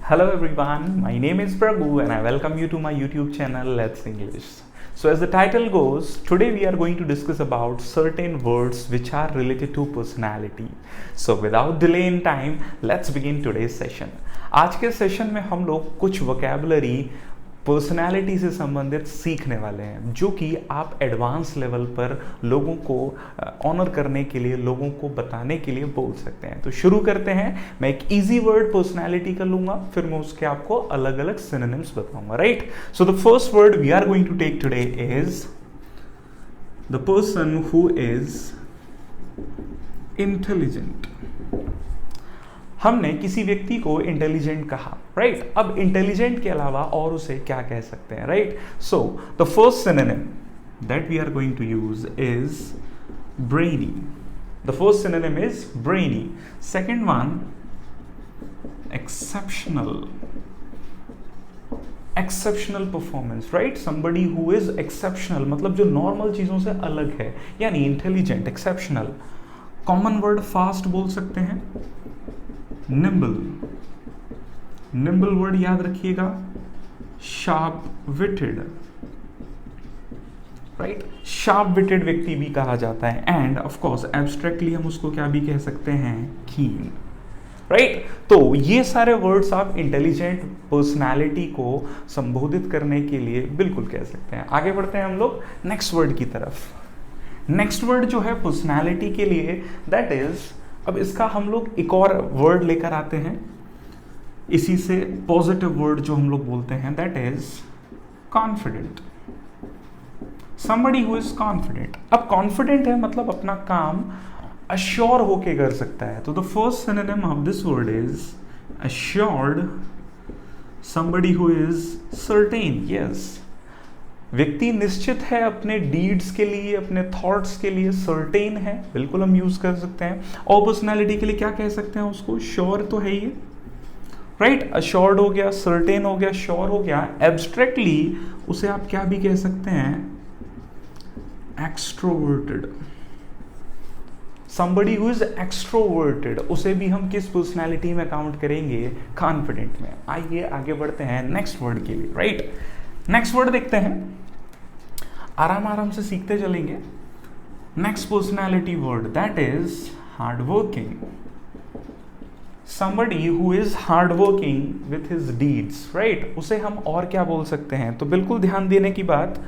Hello everyone, my name is Prabhu and I welcome you to my YouTube channel Let's English. So as the title goes, today we are going to discuss about certain words which are related to personality. So without delay in time, let's begin today's session. आज के session में हम लोग कुछ vocabulary personality से संबंधित सीखने वाले हैं जो कि आप एडवांस लेवल पर लोगों को ऑनर करने के लिए, लोगों को बताने के लिए बोल सकते हैं। तो शुरू करते हैं। मैं एक इजी वर्ड पर्सनालिटी का लूंगा, फिर मैं उसके आपको अलग अलग सिनोनिम्स बताऊंगा, right. So the first word we are going to take today is the person who is intelligent. हमने किसी व्यक्ति को इंटेलिजेंट कहा, राइट। अब इंटेलिजेंट के अलावा और उसे क्या कह सकते हैं, right. So the first synonym that we are going to use is brainy. The first synonym is brainy. Second one exceptional. Exceptional performance, right. Somebody who is exceptional मतलब जो नॉर्मल चीजों से अलग है, यानी intelligent, exceptional. Common word fast बोल सकते हैं। निम्बल। निम्बल वर्ड याद रखिएगा। Sharp witted, right. Sharp witted व्यक्ति भी कहा जाता है। एंड ऑफ कोर्स एब्स्ट्रैक्टली हम उसको क्या भी कह सकते हैं, कीन, राइट। तो ये सारे वर्ड्स आप इंटेलिजेंट पर्सनालिटी को संबोधित करने के लिए बिल्कुल कह सकते हैं। आगे बढ़ते हैं हम लोग नेक्स्ट वर्ड की तरफ। नेक्स्ट वर्ड जो है पर्सनालिटी के लिए दैट इज, अब इसका हम लोग एक और वर्ड लेकर आते हैं, इसी से पॉजिटिव वर्ड जो हम लोग बोलते हैं that is confident. Somebody who is confident. अब कॉन्फिडेंट है मतलब अपना काम अश्योर होके कर सकता है। तो the first synonym of this word is assured. Somebody who is certain. Yes, व्यक्ति निश्चित है अपने डीड्स के लिए, अपने थॉट्स के लिए, सर्टेन है, बिल्कुल हम यूज कर सकते हैं। और पर्सनैलिटी के लिए क्या कह सकते हैं उसको, श्योर तो है ये, राइट। अश्योर्ड हो गया, सर्टेन हो गया, श्योर हो गया। एब्स्ट्रैक्टली उसे आप क्या भी कह सकते हैं, extroverted. Somebody who is extroverted, उसे भी हम किस पर्सनैलिटी में काउंट करेंगे, कॉन्फिडेंट में। आइए आगे बढ़ते हैं नेक्स्ट वर्ड के लिए, राइट। नेक्स्ट वर्ड देखते हैं, आराम आराम से सीखते चलेंगे। Next personality word that is hard working. Somebody who is hard working with his deeds, right. उसे हम और क्या बोल सकते हैं, तो बिल्कुल ध्यान देने की बात।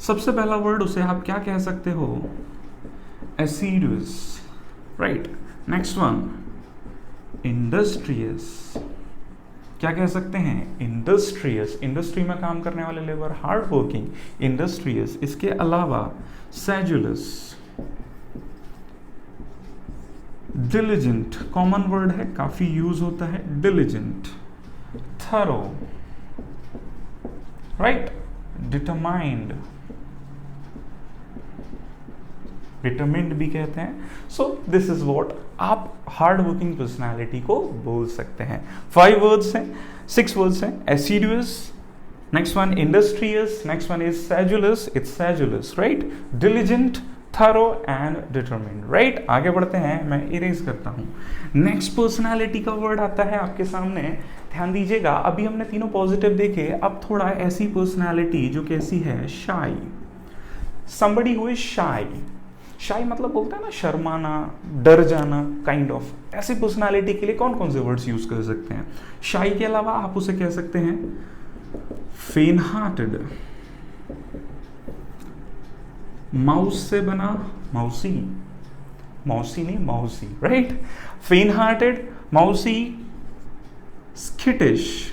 सबसे पहला वर्ड उसे आप क्या कह सकते हो, एसिडुअस, राइट। Next one industrious. क्या कह सकते हैं, इंडस्ट्रियस। इंडस्ट्री में काम करने वाले लेबर, हार्ड वर्किंग, इंडस्ट्रियस। इसके अलावा सेजुलस, डिलिजेंट, कॉमन वर्ड है, काफी यूज होता है, diligent. Thorough, right. Determined, determined भी कहते हैं। सो दिस इज व्हाट आप हार्ड वर्किंग पर्सनैलिटी को बोल सकते हैं। 5 वर्ड्स हैं, 6 वर्ड्स हैं। Assiduous, next one industrious, next one is sedulous, it's sedulous, right. Diligent, thorough and determined, right. आगे बढ़ते हैं, मैं इरेज करता हूं। नेक्स्ट पर्सनैलिटी का वर्ड आता है आपके सामने, ध्यान दीजिएगा। अभी हमने तीनों पॉजिटिव देखे, अब थोड़ा ऐसी पर्सनैलिटी जो कैसी है, शाई। समबडी हु इज शाई। शाई मतलब बोलते हैं ना शर्माना, डर जाना, काइंड ऑफ। ऐसी पर्सनालिटी के लिए कौन कौन से वर्ड्स यूज कर सकते हैं, शाई के अलावा आप उसे कह सकते हैं फेन हार्टेड। माउस से बना मौसी, मौसी नहीं मौसी, राइट। फेन हार्टेड, मौसी, स्किटिश,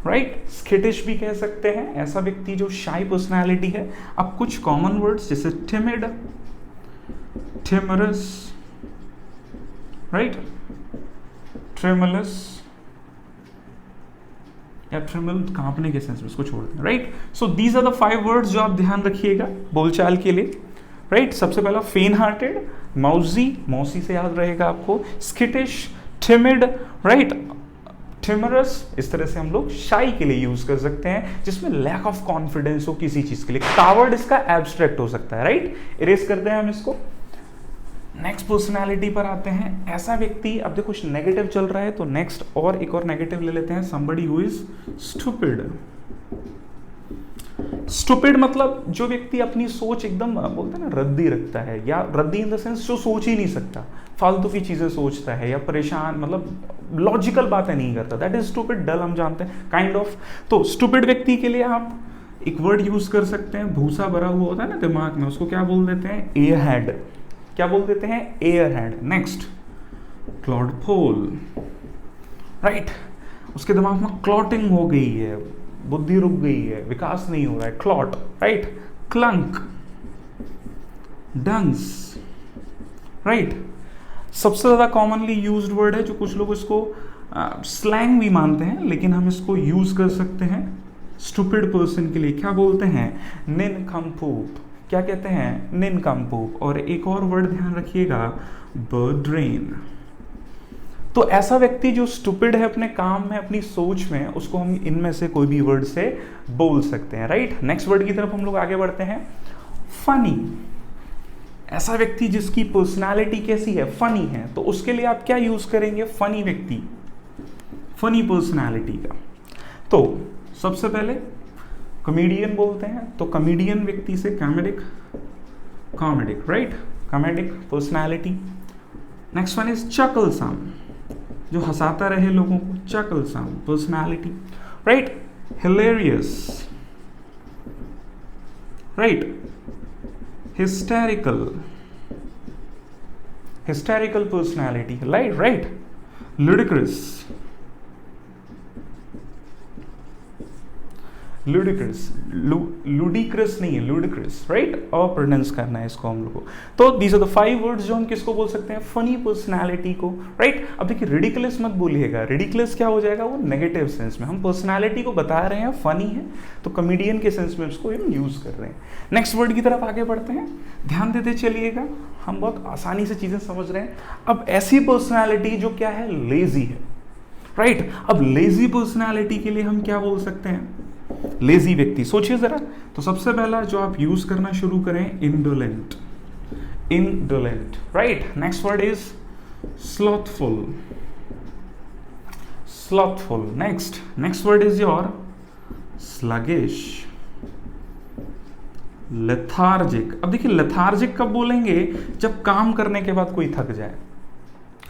राइट। स्किटिश भी कह सकते हैं, ऐसा व्यक्ति जो शाई पर्सनालिटी है। अब कुछ कॉमन वर्ड्स जैसे टिमिड, टिमरस, राइट, ट्रेमलस या ट्रेमल कांपने के सेंस में, इसको छोड़ दें, right. So these are the 5 words जो आप ध्यान रखिएगा बोलचाल के लिए, राइट। सबसे पहला फेन हार्टेड, मौजी, मौसी से याद रहेगा आपको, स्किटिश, टिमिड, राइट, टिमरस। इस तरह से हम लोग शाई के लिए यूज कर सकते हैं जिसमें लैक ऑफ कॉन्फिडेंस हो किसी चीज के लिए। कावर्ड इसका एब्स्ट्रैक्ट हो सकता है, राइट। इरेज करते हैं हम इसको। नेक्स्ट पर्सनालिटी पर आते हैं। ऐसा व्यक्ति, अब देखो कुछ नेगेटिव चल रहा है तो नेक्स्ट और एक और नेगेटिव ले लेते हैं, somebody who is stupid। Stupid मतलब जो व्यक्ति अपनी सोच एकदम बोलते हैं ना रद्दी रखता है, या रद्दी इन द सेंस जो सोच ही नहीं सकता, फालतू की चीजें सोचता है, या परेशान मतलब लॉजिकल बातें नहीं करता, दैट इज स्टूपिड। डल हम जानते हैं काइंड ऑफ। तो स्टूपिड व्यक्ति के लिए आप एक वर्ड यूज कर सकते हैं, भूसा भरा हुआ होता है ना दिमाग में, उसको क्या बोल देते हैं, एयर हेड। क्या बोल देते हैं, एयर हेड। नेक्स्ट क्लॉडफुल, राइट, उसके दिमाग में क्लॉटिंग हो गई है, बुद्धि रुक गई है, विकास नहीं हो रहा है, क्लॉट, राइट। क्लंक, डंस, राइट। सबसे ज्यादा कॉमनली यूज्ड वर्ड है, जो कुछ लोग इसको स्लैंग भी मानते हैं, लेकिन हम इसको यूज कर सकते हैं स्टूपिड पर्सन के लिए। क्या बोलते हैं, निनकम्पूप। क्या कहते हैं, निनकम्पूप। और एक और वर्ड ध्यान रखिएगा, बर्ड्रेन। तो ऐसा व्यक्ति जो स्टूपिड है अपने काम में, अपनी सोच में, उसको हम इनमें से कोई भी वर्ड से बोल सकते हैं, राइट। नेक्स्ट वर्ड की तरफ हम लोग आगे बढ़ते हैं, फनी। ऐसा व्यक्ति जिसकी पर्सनालिटी कैसी है, फनी है, तो उसके लिए आप क्या यूज करेंगे, फनी व्यक्ति, फनी पर्सनालिटी का। तो सबसे पहले कॉमेडियन बोलते हैं, तो कॉमेडियन व्यक्ति से comedic, comedic, right, comedic personality. Next one is chucklesome, जो हंसाता रहे लोगों को, chucklesome personality, right. Hilarious, right. Hysterical, hysterical personality, right. Ludicrous, ludicrous, ludicrous नहीं है, लुडिक्रस, राइट। और प्रोनाउंस करना है इसको हम लोग को। तो दीज आर द 5 वर्ड्स जो हम किसको बोल सकते हैं, फनी पर्सनालिटी को, राइट। अब देखिए रिडिकुलस मत बोलिएगा, रिडिकुलस क्या हो जाएगा, वो नेगेटिव सेंस में। हम पर्सनालिटी को बता रहे हैं फनी है, तो कॉमेडियन के सेंस में उसको हम यूज कर रहे हैं। नेक्स्ट वर्ड की तरफ आगे बढ़ते हैं, ध्यान देते चलिएगा, हम बहुत आसानी से चीजें समझ रहे हैं। अब ऐसी पर्सनालिटी जो क्या है, लेजी है, राइट। अब लेजी पर्सनालिटी के लिए हम क्या बोल सकते हैं, लेजी व्यक्ति, सोचिए जरा। तो सबसे पहला जो आप यूज करना शुरू करें, indolent, indolent, right. Next word is slothful, slothful. Next word is your sluggish, lethargic. अब देखिए लेथार्जिक कब बोलेंगे, जब काम करने के बाद कोई थक जाए,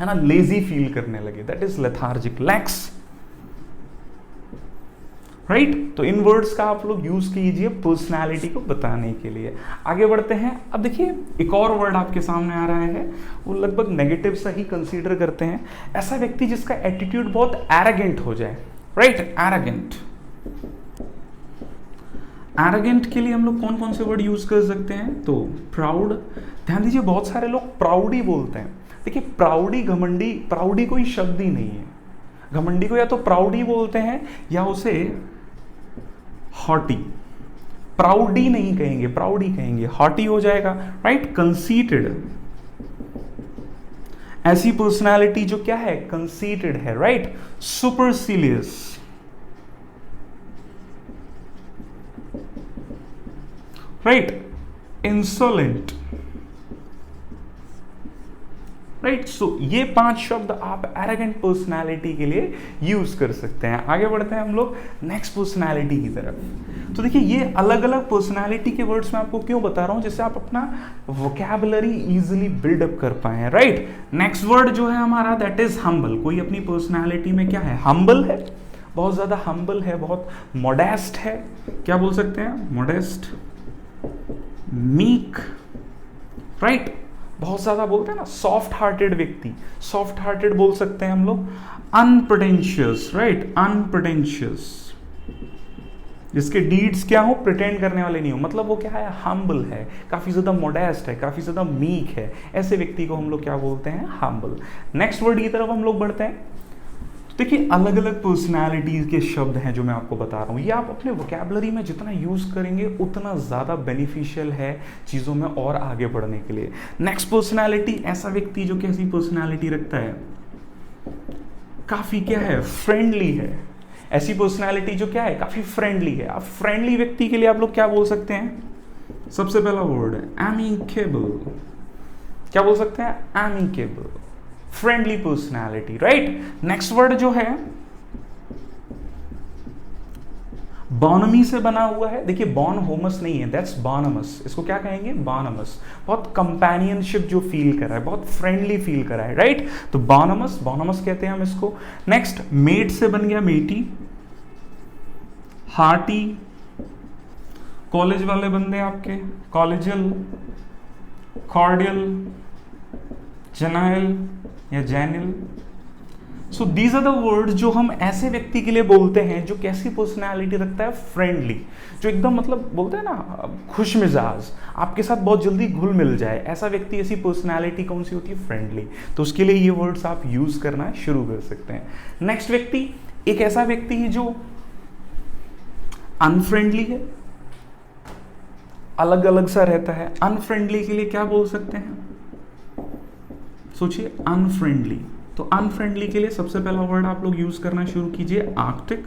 है ना, लेजी फील करने लगे, that is lethargic. Lakhs, right. तो इन वर्ड्स का आप लोग यूज कीजिए पर्सनालिटी को बताने के लिए। आगे बढ़ते हैं। अब देखिए एक और वर्ड आपके सामने आ रहा है, वो लगभग नेगेटिव सा ही कंसीडर करते हैं। ऐसा व्यक्ति जिसका एटीट्यूड बहुत एरोगेंट हो जाए, राइट, एरोगेंट। एरोगेंट के लिए हम लोग कौन कौन से वर्ड यूज कर सकते हैं, तो प्राउड। ध्यान दीजिए बहुत सारे लोग प्राउडी बोलते हैं। देखिए प्राउडी, घमंडी, प्राउडी कोई शब्द ही नहीं है। घमंडी को या तो प्राउडी बोलते हैं या उसे हॉटी। प्राउडी नहीं कहेंगे, प्राउडी कहेंगे, हॉटी हो जाएगा, राइट। कंसीटेड, ऐसी पर्सनालिटी जो क्या है, कंसीटेड है, right. Supercilious, right. Insolent, right. So ये 5 शब्द आप एरोगेंट पर्सनालिटी के लिए यूज कर सकते हैं। आगे बढ़ते हैं हम लोग नेक्स्ट पर्सनालिटी की तरफ। तो देखिए ये अलग अलग पर्सनालिटी के वर्ड्स मैं आपको क्यों बता रहा हूं, जिससे आप अपना वोकैबुलरी इजीली बिल्डअप कर पाए, राइट। नेक्स्ट वर्ड जो है हमारा, दैट इज हम्बल। कोई अपनी पर्सनालिटी में क्या है, हम्बल है, बहुत ज्यादा हम्बल है, बहुत मॉडेस्ट है। क्या बोल सकते हैं, मॉडेस्ट, मीक, राइट। बहुत ज्यादा बोलते हैं ना सॉफ्ट हार्टेड व्यक्ति, सॉफ्ट हार्टेड बोल सकते हैं हम लोग। अनप्रिटेंशियस, राइट, अनप्रिटेंशियस, जिसके डीड्स क्या हो, प्रिटेंड करने वाले नहीं हो, मतलब वो क्या है, हम्बल है, काफी ज्यादा मॉडेस्ट है, काफी ज्यादा मीक है। ऐसे व्यक्ति को हम लोग क्या बोलते हैं, हम्बल। नेक्स्ट वर्ड की तरफ हम लोग बढ़ते हैं। देखिए अलग अलग पर्सनालिटीज के शब्द हैं जो मैं आपको बता रहा हूँ, ये आप अपने वोकैबुलरी में जितना यूज करेंगे उतना ज़्यादा बेनिफिशियल है चीज़ों में और आगे बढ़ने के लिए। नेक्स्ट पर्सनालिटी, ऐसा व्यक्ति जो कैसी पर्सनालिटी रखता है, काफ़ी क्या है, फ्रेंडली है। ऐसी पर्सनालिटी जो क्या है, काफ़ी फ्रेंडली है। आप फ्रेंडली व्यक्ति के लिए आप लोग क्या बोल सकते हैं, सबसे पहला वर्ड है एमिकेबल, क्या बोल सकते हैं, amicable, friendly personality, right. Next word जो है बॉनमी से बना हुआ है। देखिए बॉन होमस नहीं है, दैट्स बॉनमस। इसको क्या कहेंगे, बॉनमस। बहुत कंपेनियनशिप जो फील कर रहा है, बहुत फ्रेंडली फील कर रहा है, राइट। तो बॉनमस, बॉनमस कहते हैं हम इसको। नेक्स्ट मेट से बन गया मेटी, हार्टी, कॉलेज वाले बंदे आपके कॉलेजियल, कॉर्डियल, जेनाइल या genial. So these are the word जो हम ऐसे व्यक्ति के लिए बोलते हैं जो कैसी पर्सनैलिटी रखता है, फ्रेंडली, जो एकदम मतलब बोलते हैं ना खुश मिजाज, आपके साथ बहुत जल्दी घुल मिल जाए, ऐसा व्यक्ति, ऐसी पर्सनैलिटी कौन सी होती है, फ्रेंडली। तो उसके लिए ये वर्ड्स आप यूज करना शुरू कर सकते हैं। नेक्स्ट व्यक्ति, एक ऐसा व्यक्ति है जो अनफ्रेंडली है, अलग अलग सा रहता है। अनफ्रेंडली के लिए क्या बोल सकते हैं, सोचिए, अनफ्रेंडली। तो अनफ्रेंडली के लिए सबसे पहला वर्ड आप लोग यूज करना शुरू कीजिए, arctic,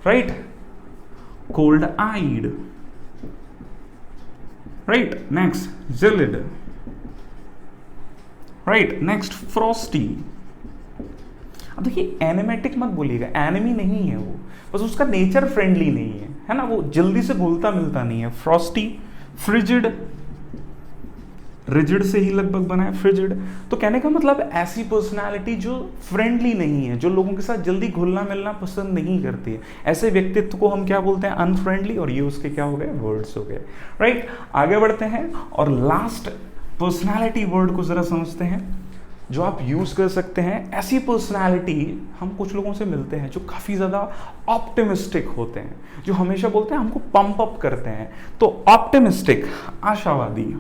right, cold eyed, right, next gelid, right, next frosty. अब देखिए एनिमेटिक मत बोलिएगा, एनिमी नहीं है वो, बस उसका नेचर फ्रेंडली नहीं है ना, वो जल्दी से घुलता मिलता नहीं है। फ्रॉस्टी, फ्रिजिड, रिजिड से ही लगभग बना है, फ्रिजिड। तो कहने का मतलब ऐसी पर्सनालिटी जो फ्रेंडली नहीं है, जो लोगों के साथ जल्दी घुलना मिलना पसंद नहीं करती है, ऐसे व्यक्तित्व को हम क्या बोलते हैं, अनफ्रेंडली। और ये उसके क्या हो गए, वर्ड्स हो गए, राइट। आगे बढ़ते हैं और लास्ट पर्सनालिटी वर्ड को जरा समझते हैं जो आप यूज कर सकते हैं। ऐसी पर्सनालिटी हम कुछ लोगों से मिलते हैं जो काफी ज्यादा ऑप्टिमिस्टिक होते हैं, जो हमेशा बोलते हैं हमको पंप अप करते हैं। तो ऑप्टिमिस्टिक, आशावादी,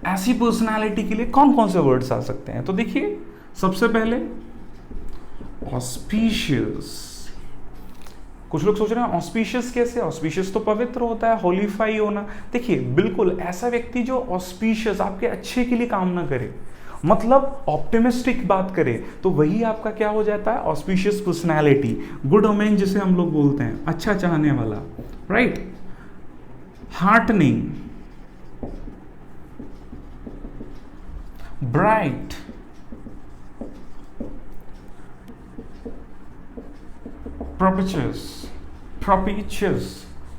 ऐसी पर्सनालिटी के लिए कौन कौन से वर्ड्स आ सकते हैं। तो देखिए सबसे पहले ऑस्पिशियस। कुछ लोग सोच रहे हैं ऑस्पिशियस कैसे, ऑस्पिशियस तो पवित्र होता है, होलीफाई होना। देखिए बिल्कुल ऐसा व्यक्ति जो ऑस्पिशियस, आपके अच्छे के लिए कामना करे, मतलब ऑप्टिमिस्टिक बात करे, तो वही आपका क्या हो जाता है, ऑस्पिशियस पर्सनालिटी। गुड ओमेन जिसे हम लोग बोलते हैं, अच्छा चाहने वाला, right. Heartening, bright,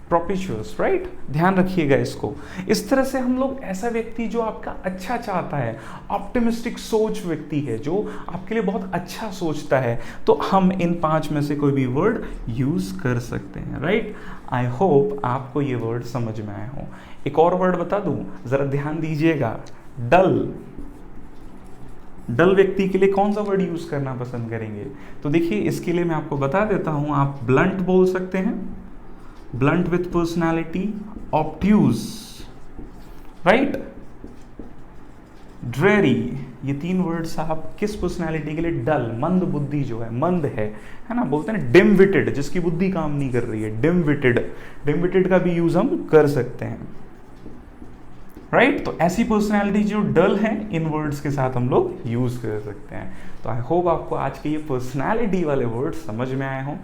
propitious, right. ध्यान रखिएगा इसको। इस तरह से हम लोग ऐसा व्यक्ति जो आपका अच्छा चाहता है, ऑप्टिमिस्टिक सोच व्यक्ति है, जो आपके लिए बहुत अच्छा सोचता है, तो हम इन 5 में से कोई भी वर्ड यूज कर सकते हैं, राइट। आई होप आपको ये वर्ड समझ में आए हो। एक और वर्ड बता दूं, जरा ध्यान दीजिएगा, डल। डल व्यक्ति के लिए कौन सा वर्ड यूज करना पसंद करेंगे। तो देखिए इसके लिए मैं आपको बता देता हूं, आप ब्लंट बोल सकते हैं, blunt with personality, obtuse, right, dreary. ये 3 वर्ड्स आप किस पर्सनालिटी के लिए, डल, मंद बुद्धि जो है, मंद है ना, बोलते हैं डिम विटेड, जिसकी बुद्धि काम नहीं कर रही है, डिम विटेड का भी यूज हम कर सकते हैं, राइट। तो ऐसी पर्सनैलिटी जो डल है, इन वर्ड्स के साथ हम लोग यूज कर सकते हैं। तो आई होप आपको आज के ये पर्सनैलिटी वाले वर्ड्स समझ में आए हों।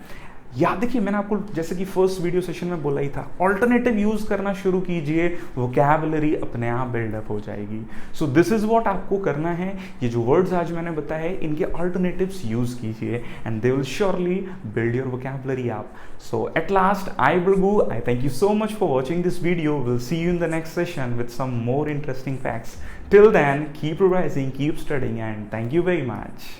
याद देखिए मैंने आपको जैसे कि फर्स्ट वीडियो सेशन में बोला ही था, ऑल्टरनेटिव यूज करना शुरू कीजिए, वोकैबुलरी अपने आप बिल्डअप हो जाएगी। सो दिस इज व्हाट आपको करना है। ये जो वर्ड्स आज मैंने बताए, इनके ऑल्टरनेटिव्स यूज कीजिए and they will surely build your vocabulary up. So at last, I Brgu, I thank you so much for watching this video. We'll see you in the next session with some more interesting facts. Till then, keep revising, keep studying, and thank you very much.